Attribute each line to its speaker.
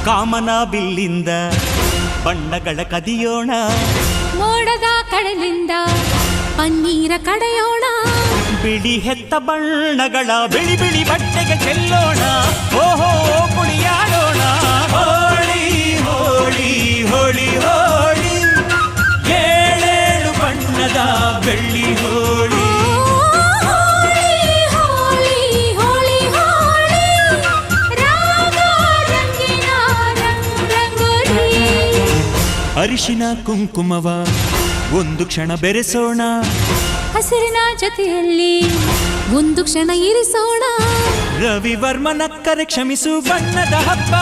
Speaker 1: ಕಾಮನ ಬಿಲ್ಲಿಂದ ಬಣ್ಣಗಳ ಕದಿಯೋಣ,
Speaker 2: ಮೋಡದ ಕಡಲಿಂದ ಪನ್ನೀರ ಕಡೆಯೋಣ,
Speaker 1: ಬಿಳಿ ಹೆತ್ತ ಬಣ್ಣಗಳ ಬಿಳಿ ಬಿಳಿ ಬಟ್ಟೆಗೆ ಚೆಲ್ಲೋಣ, ಓಹೋ ಕುಣಿಯಾಡೋಣ. ಹೋಳಿ ಹೋಳಿ ಹೋಳಿ ಹೋಳಿ, ಏಳೇಳು ಬಣ್ಣದ ಬೆಳ್ಳಿ ಹೋಳಿ. ಅರಿಶಿನ ಕುಂಕುಮವ ಒಂದು ಕ್ಷಣ ಬೆರೆಸೋಣ,
Speaker 2: ಹಸಿರಿನ ಜೊತೆಯಲ್ಲಿ ಒಂದು ಕ್ಷಣ ಇರಿಸೋಣ.
Speaker 1: ರವಿವರ್ಮನಕ್ಕರೆ ಕ್ಷಮಿಸು ಬಣ್ಣದ ಹಬ್ಬ.